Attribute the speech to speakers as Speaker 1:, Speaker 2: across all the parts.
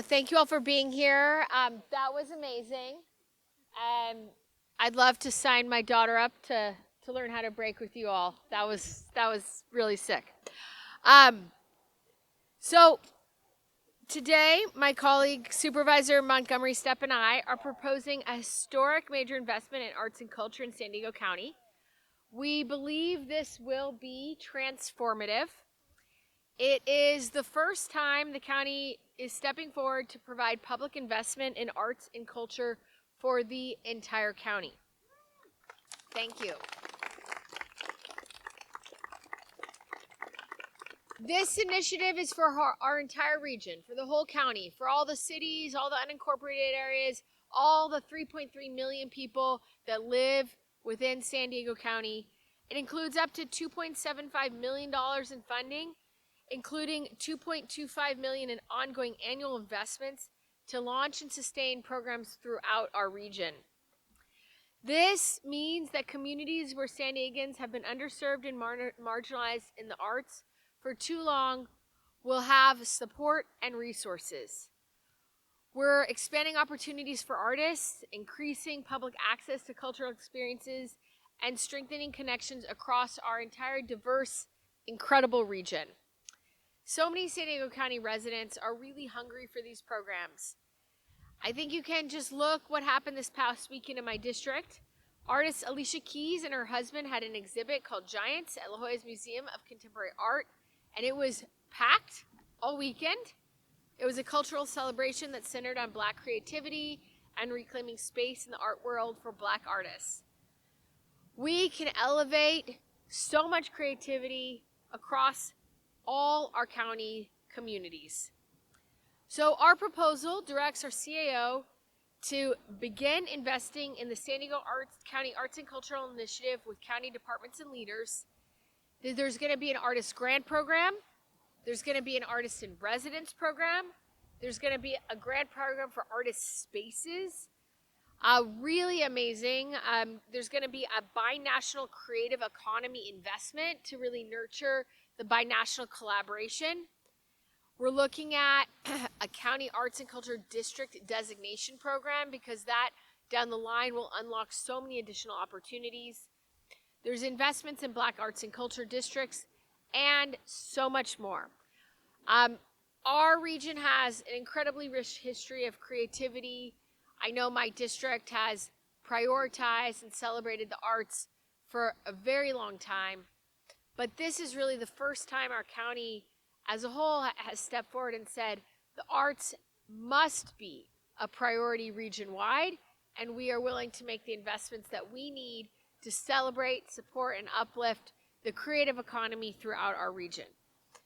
Speaker 1: Thank you all for being here. That was amazing. I'd love to sign my daughter up to learn how to break with you all. That was really sick. So today, my colleague Supervisor Montgomery Steppe and I are proposing a historic major investment in arts and culture in San Diego County. We believe this will be transformative. It is the first time the county is stepping forward to provide public investment in arts and culture for the entire county. Thank you. This initiative is for our entire region, for the whole county, for all the cities, all the unincorporated areas, all the 3.3 million people that live within San Diego County. It includes up to $2.75 million in funding, including $2.25 million in ongoing annual investments to launch and sustain programs throughout our region. This means that communities where San Diegans have been underserved and marginalized in the arts for too long will have support and resources. We're expanding opportunities for artists, increasing public access to cultural experiences, and strengthening connections across our entire diverse, incredible region. So many San Diego County residents are really hungry for these programs. I think you can just look what happened this past weekend in my district. Artist Alicia Keys and her husband had an exhibit called Giants at La Jolla's Museum of Contemporary Art, and it was packed all weekend. It was a cultural celebration that centered on Black creativity and reclaiming space in the art world for Black artists. We can elevate so much creativity across all our county communities. So our proposal directs our CAO to begin investing in the San Diego County Arts and Cultural Initiative with county departments and leaders. There's going to be an artist grant program. There's going to be an artist in residence program. There's going to be a grant program for artist spaces. Really amazing. There's going to be a binational creative economy investment to really nurture the binational collaboration. We're looking at a county arts and culture district designation program because that down the line will unlock so many additional opportunities. There's investments in Black arts and culture districts and so much more. Our region has an incredibly rich history of creativity. I know my district has prioritized and celebrated the arts for a very long time, but this is really the first time our county as a whole has stepped forward and said the arts must be a priority region-wide, and we are willing to make the investments that we need to celebrate, support, and uplift the creative economy throughout our region.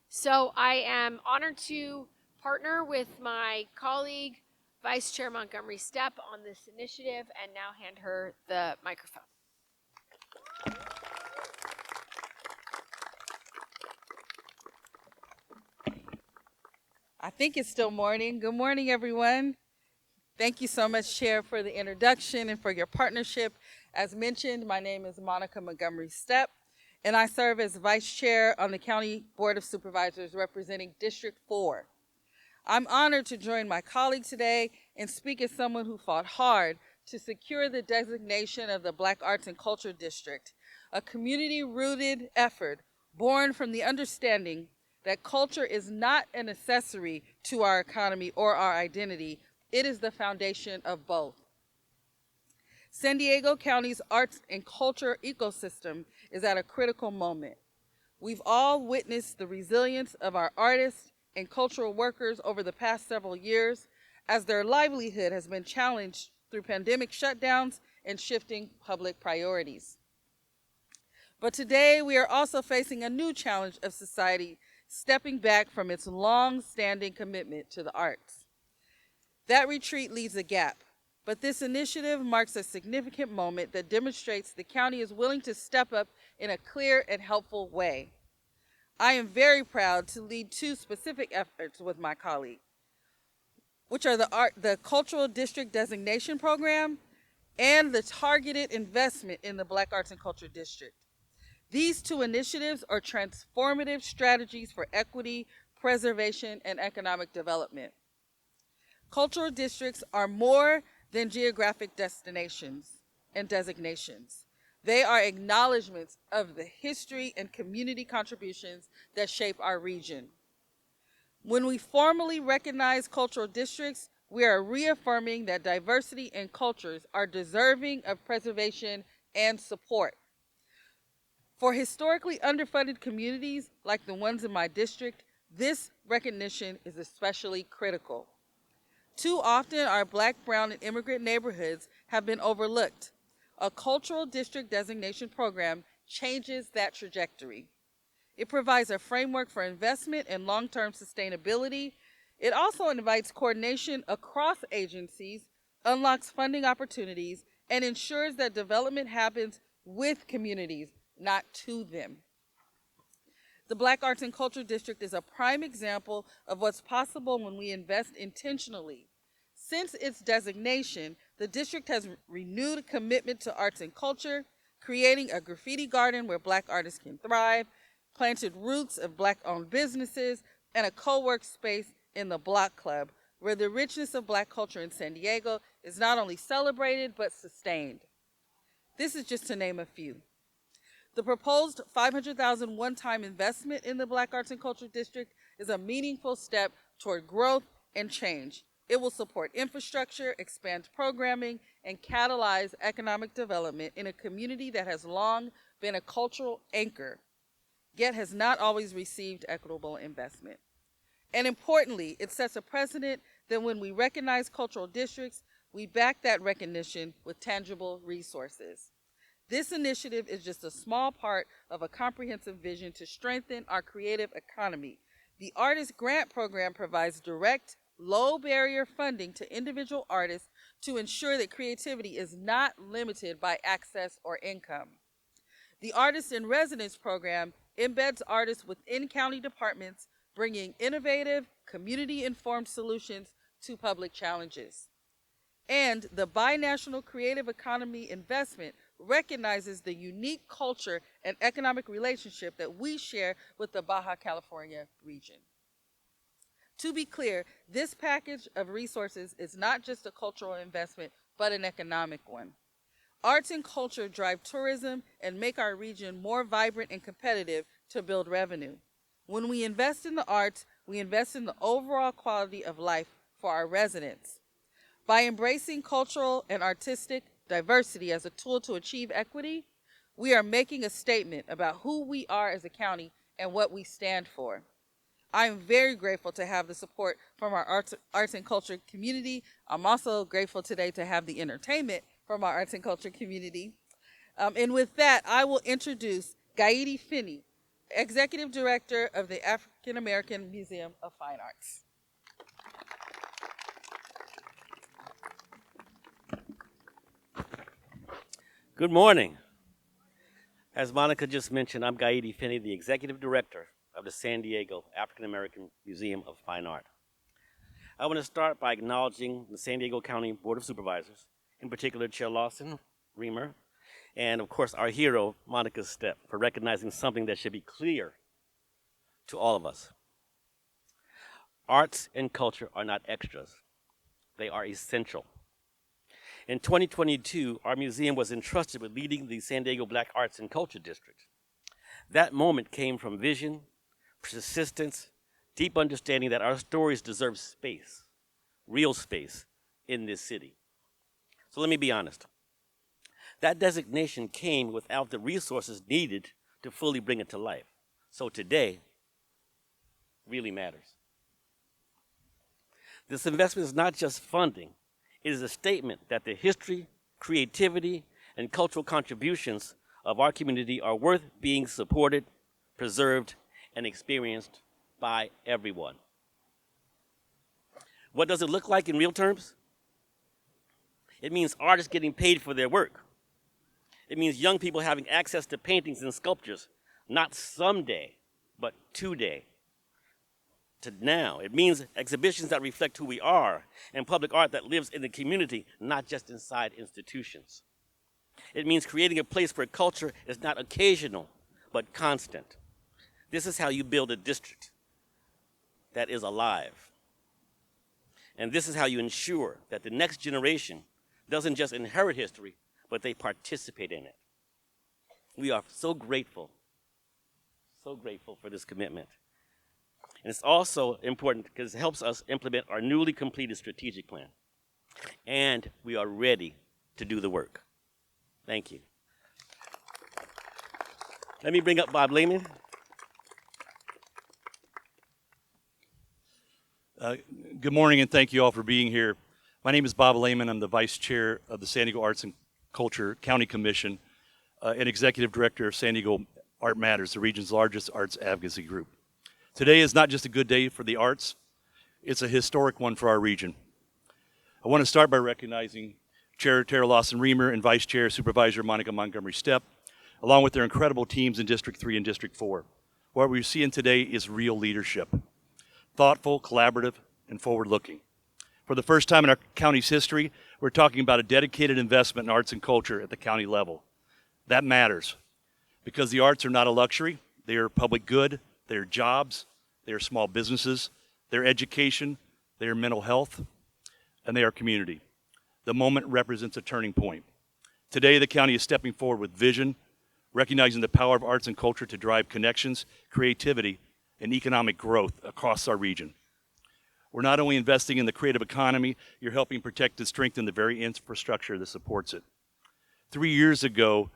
Speaker 1: So I am honored to partner with my colleague, Vice Chair Montgomery Steppe, on this initiative, and now hand her the microphone.
Speaker 2: I think it's still morning. Good morning, everyone. Thank you so much, Chair, for the introduction and for your partnership. As mentioned, my name is Monica Montgomery Steppe, and I serve as Vice Chair on the County Board of Supervisors representing District 4. I'm honored to join my colleague today and speak as someone who fought hard to secure the designation of the Black Arts and Culture District, a community-rooted effort born from the understanding that culture is not an accessory to our economy or our identity. It is the foundation of both. San Diego County's arts and culture ecosystem is at a critical moment. We've all witnessed the resilience of our artists and cultural workers over the past several years as their livelihood has been challenged through pandemic shutdowns and shifting public priorities. But today we are also facing a new challenge of society stepping back from its long-standing commitment to the arts. That retreat leaves a gap, but this initiative marks a significant moment that demonstrates the county is willing to step up in a clear and helpful way. I am very proud to lead two specific efforts with my colleague, which are the Cultural District Designation Program and the targeted investment in the Black Arts and Culture District. These two initiatives are transformative strategies for equity, preservation, and economic development. Cultural districts are more than geographic destinations and designations. They are acknowledgments of the history and community contributions that shape our region. When we formally recognize cultural districts, we are reaffirming that diversity and cultures are deserving of preservation and support. For historically underfunded communities like the ones in my district, this recognition is especially critical. Too often, our Black, brown, and immigrant neighborhoods have been overlooked. A cultural district designation program changes that trajectory. It provides a framework for investment and long-term sustainability. It also invites coordination across agencies, unlocks funding opportunities, and ensures that development happens with communities, not to them. The Black Arts and Culture District is a prime example of what's possible when we invest intentionally. Since its designation, the district has renewed a commitment to arts and culture, creating a graffiti garden where Black artists can thrive, planted roots of Black-owned businesses, and a co-work space in the Block Club, where the richness of Black culture in San Diego is not only celebrated, but sustained. This is just to name a few. The proposed $500,000 one-time investment in the Black Arts and Culture District is a meaningful step toward growth and change. It will support infrastructure, expand programming, and catalyze economic development in a community that has long been a cultural anchor, yet has not always received equitable investment. And importantly, it sets a precedent that when we recognize cultural districts, we back that recognition with tangible resources. This initiative is just a small part of a comprehensive vision to strengthen our creative economy. The Artist Grant Program provides direct, low-barrier funding to individual artists to ensure that creativity is not limited by access or income. The Artist in Residence Program embeds artists within county departments, bringing innovative, community-informed solutions to public challenges. And the Binational Creative Economy Investment recognizes the unique culture and economic relationship that we share with the Baja California region. To be clear, this package of resources is not just a cultural investment, but an economic one. Arts and culture drive tourism and make our region more vibrant and competitive to build revenue. When we invest in the arts, we invest in the overall quality of life for our residents. By embracing cultural and artistic diversity as a tool to achieve equity, we are making a statement about who we are as a county and what we stand for. I am very grateful to have the support from our arts and culture community. I'm also grateful today to have the entertainment from our arts and culture community. And with that, I will introduce Gaidi Finney, Executive Director of the African American Museum of Fine Arts.
Speaker 3: Good morning. As Monica just mentioned, I'm Gaidi Finney, the Executive Director of the San Diego African American Museum of Fine Art. I want to start by acknowledging the San Diego County Board of Supervisors, in particular Chair Lawson-Remer, and of course our hero, Monica Steppe, for recognizing something that should be clear to all of us. Arts and culture are not extras. They are essential. In 2022, our museum was entrusted with leading the San Diego Black Arts and Culture District. That moment came from vision, persistence, deep understanding that our stories deserve space, real space, in this city. So let me be honest. That designation came without the resources needed to fully bring it to life. So today really matters. This investment is not just funding. It is a statement that the history, creativity, and cultural contributions of our community are worth being supported, preserved, and experienced by everyone. What does it look like in real terms? It means artists getting paid for their work. It means young people having access to paintings and sculptures, not someday, but today. To now. It means exhibitions that reflect who we are and public art that lives in the community, not just inside institutions. It means creating a place where culture is not occasional, but constant. This is how you build a district that is alive. And this is how you ensure that the next generation doesn't just inherit history, but they participate in it. We are so grateful for this commitment. And it's also important because it helps us implement our newly completed strategic plan. And we are ready to do the work. Thank you. Let me bring up Bob Lehman.
Speaker 4: Good morning, and thank you all for being here. My name is Bob Lehman. I'm the Vice Chair of the San Diego Arts and Culture County Commission and Executive Director of San Diego Art Matters, the region's largest arts advocacy group. Today is not just a good day for the arts, it's a historic one for our region. I want to start by recognizing Chair Terra Lawson-Remer and Vice Chair Supervisor Montgomery Steppe, along with their incredible teams in District 3 and District 4. What we're seeing today is real leadership. Thoughtful, collaborative, and forward-looking. For the first time in our county's history, we're talking about a dedicated investment in arts and culture at the county level. That matters because the arts are not a luxury. They are public good, they are jobs, they are small businesses, they're education, they are mental health, and they are community. The moment represents a turning point. Today, the county is stepping forward with vision, recognizing the power of arts and culture to drive connections, creativity, and economic growth across our region. We're not only investing in the creative economy, you're helping protect and strengthen the very infrastructure that supports it. 3 years ago,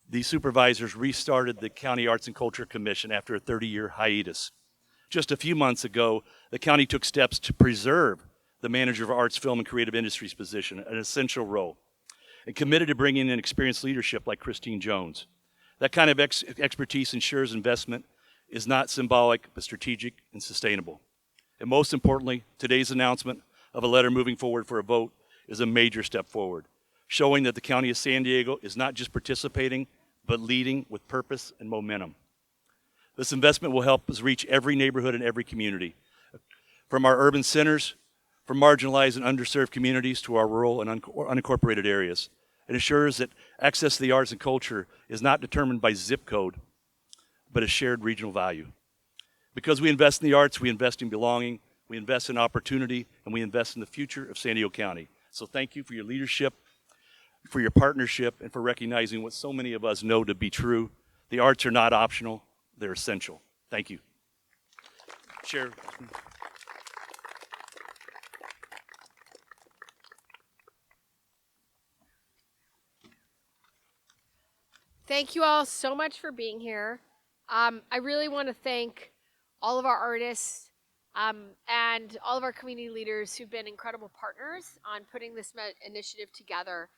Speaker 4: the supervisors restarted the County Arts and Culture Commission after a 30-year hiatus. Just a few months ago, the county took steps to preserve the manager of arts, film, and creative industries position, an essential role, and committed to bringing in experienced leadership like Christine Jones. That kind of expertise ensures investment is not symbolic, but strategic and sustainable. And most importantly, today's announcement of a letter moving forward for a vote is a major step forward, showing that the County of San Diego is not just participating, but leading with purpose and momentum. This investment will help us reach every neighborhood and every community, from our urban centers, from marginalized and underserved communities to our rural and unincorporated areas. It ensures that access to the arts and culture is not determined by zip code, but a shared regional value. Because we invest in the arts, we invest in belonging, we invest in opportunity, and we invest in the future of San Diego County. So thank you for your leadership, for your partnership, and for recognizing what so many of us know to be true. The arts are not optional, they're essential. Thank you. Chair.
Speaker 1: Thank you all so much for being here. I really want to thank all of our artists and all of our community leaders who've been incredible partners on putting this initiative together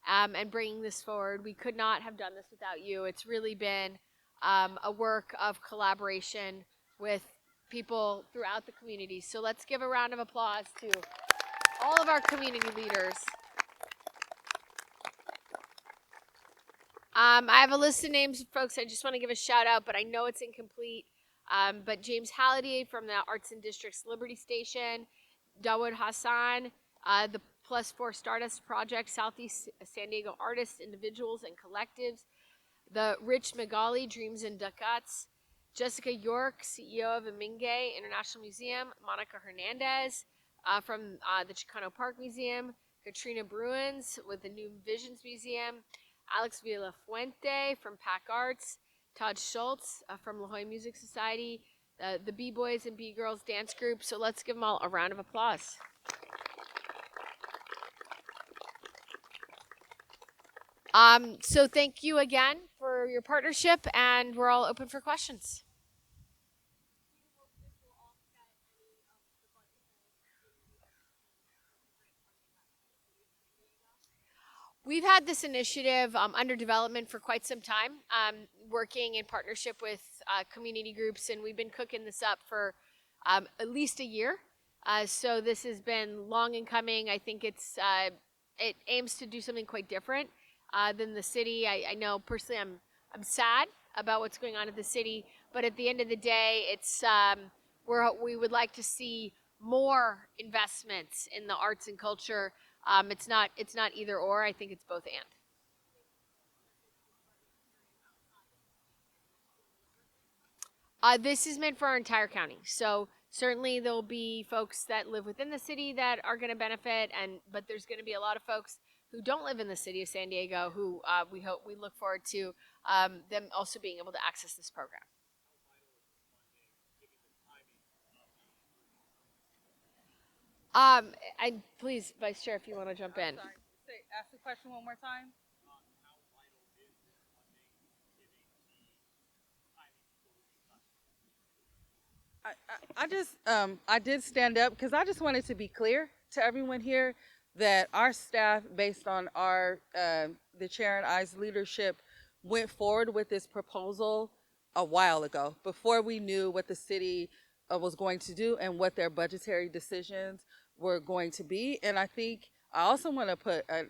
Speaker 1: and bringing this forward. We could not have done this without you. It's really been a work of collaboration with people throughout the community. So let's give a round of applause to all of our community leaders. I have a list of names of folks I just want to give a shout out, but I know it's incomplete. But James Halliday from the Arts and District's Liberty Station, Dawood Hassan, the +4 Stardust Project, Southeast San Diego artists, individuals, and collectives, the Rich Magali, Dreams and Ducats, Jessica York, CEO of Eminge International Museum, Monica Hernandez from the Chicano Park Museum, Katrina Bruins with the New Visions Museum, Alex Villafuente from Pac Arts, Todd Schultz from La Jolla Music Society, the B-Boys and B-Girls Dance Group. So let's give them all a round of applause. So thank you again for your partnership, and we're all open for questions. We've had this initiative under development for quite some time, working in partnership with community groups, and we've been cooking this up for at least a year. So this has been long in coming. I think it aims to do something quite different than the city. I know personally I'm sad about what's going on at the city, but at the end of the day, it's we would like to see more investments in the arts and culture. It's not either or. I think it's both and. This is meant for our entire county. So Certainly, there'll be folks that live within the city that are going to benefit, but there's going to be a lot of folks who don't live in the city of San Diego who we look forward to them also being able to access this program. And please, Vice Chair, if you want to jump in.
Speaker 2: Sorry. Ask the question one more time. I did stand up because I just wanted to be clear to everyone here that our staff, based on the chair and I's leadership, went forward with this proposal a while ago, before we knew what the city was going to do and what their budgetary decisions were going to be. And I think I also want to put an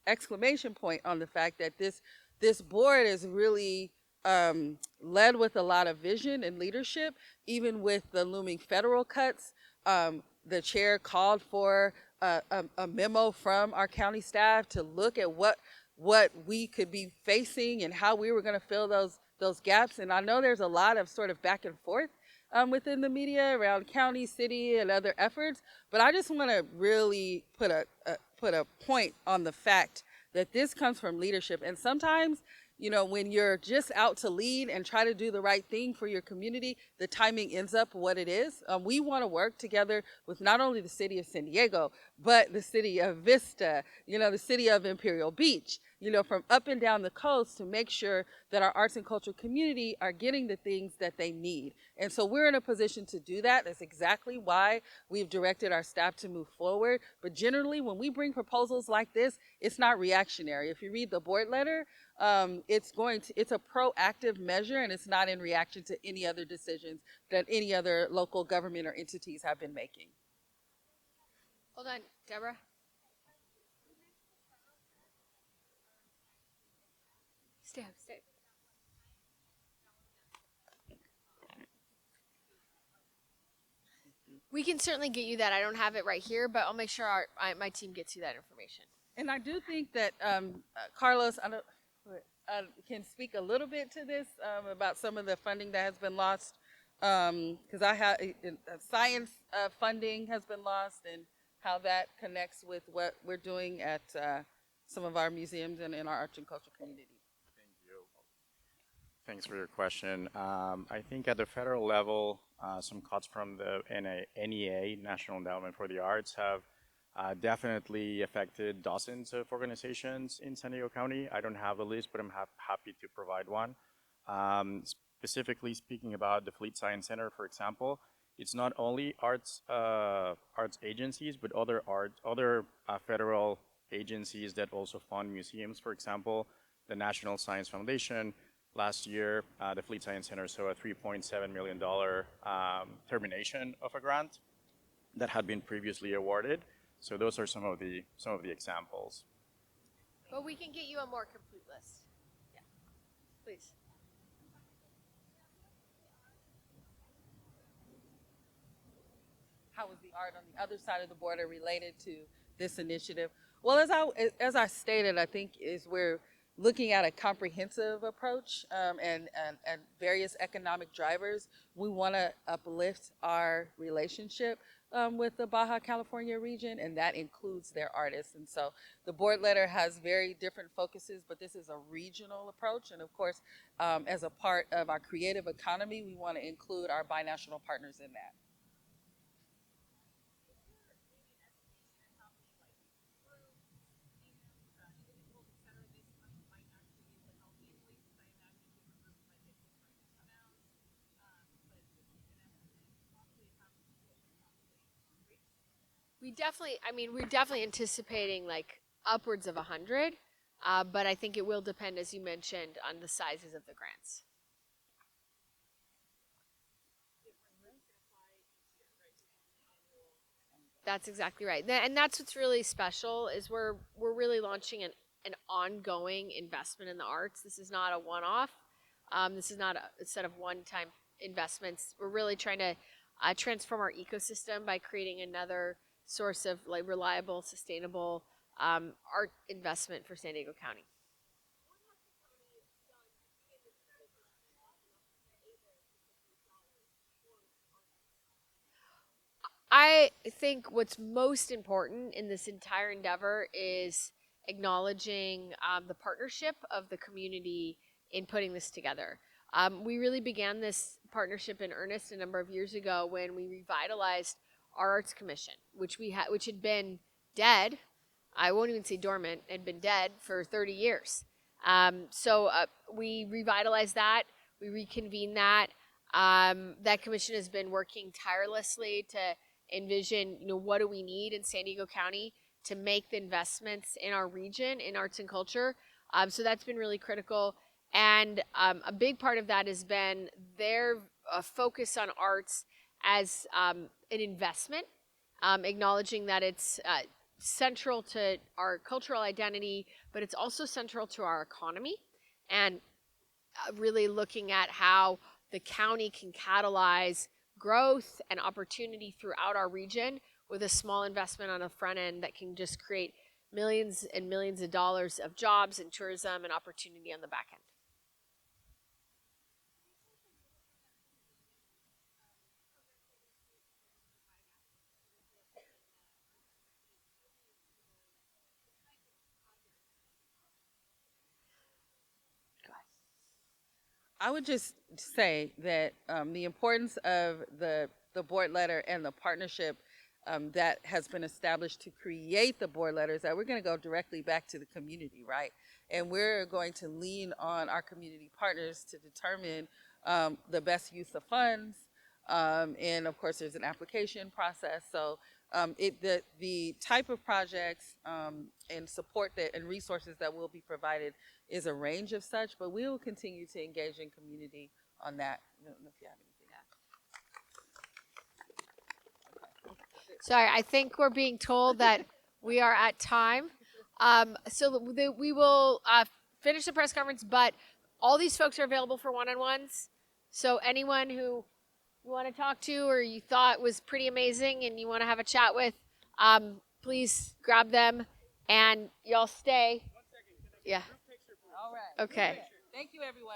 Speaker 2: exclamation point on the fact that this board is really led with a lot of vision and leadership, even with the looming federal cuts. The chair called for a memo from our county staff to look at what we could be facing and how we were going to fill those gaps. And I know there's a lot of sort of back and forth within the media around county, city, and other efforts. But I just want to really put a point on the fact that this comes from leadership. And sometimes, you know, when you're just out to lead and try to do the right thing for your community, the timing ends up what it is. We want to work together with not only the city of San Diego, but the city of Vista, you know, the city of Imperial Beach, you know, from up and down the coast, to make sure that our arts and culture community are getting the things that they need. And so we're in a position to do that. That's exactly why we've directed our staff to move forward. But generally, when we bring proposals like this, it's not reactionary. If you read the board letter, it's a proactive measure, and it's not in reaction to any other decisions that any other local government or entities have been making.
Speaker 1: Hold on, Deborah. Stay. We can certainly get you that. I don't have it right here, but I'll make sure my team gets you that information.
Speaker 2: And I do think that Carlos can speak a little bit to this about some of the funding that has been lost, because science funding has been lost, and how that connects with what we're doing at some of our museums and in our arts and culture community.
Speaker 5: Thank you. Thanks for your question. I think at the federal level, some cuts from the NEA, National Endowment for the Arts, have definitely affected dozens of organizations in San Diego County. I don't have a list, but I'm happy to provide one. Specifically speaking about the Fleet Science Center, for example, it's not only arts agencies, but other federal agencies that also fund museums. For example, the National Science Foundation. Last year, the Fleet Science Center saw a $3.7 million termination of a grant that had been previously awarded. So those are some of the examples.
Speaker 1: But we can get you a more complete list. Yeah, please.
Speaker 2: How is the art on the other side of the border related to this initiative? Well, as I stated, I think we're looking at a comprehensive approach and various economic drivers. We want to uplift our relationship with the Baja California region, and that includes their artists. And so the board letter has very different focuses, but this is a regional approach. And of course, as a part of our creative economy, we want to include our binational partners in that.
Speaker 1: We're definitely anticipating like upwards of 100, but I think it will depend, as you mentioned, on the sizes of the grants. That's exactly right, and that's what's really special is we're really launching an ongoing investment in the arts. This is not a one-off. This is not a set of one-time investments. We're really trying to transform our ecosystem by creating another source of like reliable, sustainable art investment for San Diego County. I think what's most important in this entire endeavor is acknowledging the partnership of the community in putting this together. We really began this partnership in earnest a number of years ago when we revitalized our Arts Commission, which had been dead. I won't even say dormant, had been dead for 30 years. So we revitalized that. We reconvened that. That commission has been working tirelessly to envision, what do we need in San Diego County to make the investments in our region in arts and culture. So that's been really critical. And a big part of that has been their focus on arts as an investment, acknowledging that it's central to our cultural identity, but it's also central to our economy, and really looking at how the county can catalyze growth and opportunity throughout our region with a small investment on the front end that can just create millions and millions of dollars of jobs and tourism and opportunity on the back end.
Speaker 2: I would just say that the importance of the board letter and the partnership that has been established to create the board letters, that we're going to go directly back to the community, right? And we're going to lean on our community partners to determine the best use of funds. And of course, there's an application process. So the type of projects and support and resources that will be provided is a range of such, but we will continue to engage in community on that. I don't know if you have anything.
Speaker 1: Sorry, I think we're being told that we are at time. So we will finish the press conference, but all these folks are available for one-on-ones. So anyone who you want to talk to or you thought was pretty amazing and you want to have a chat with, please grab them and y'all stay. Yeah.
Speaker 2: All right.
Speaker 1: Okay.
Speaker 2: Thank you, everyone.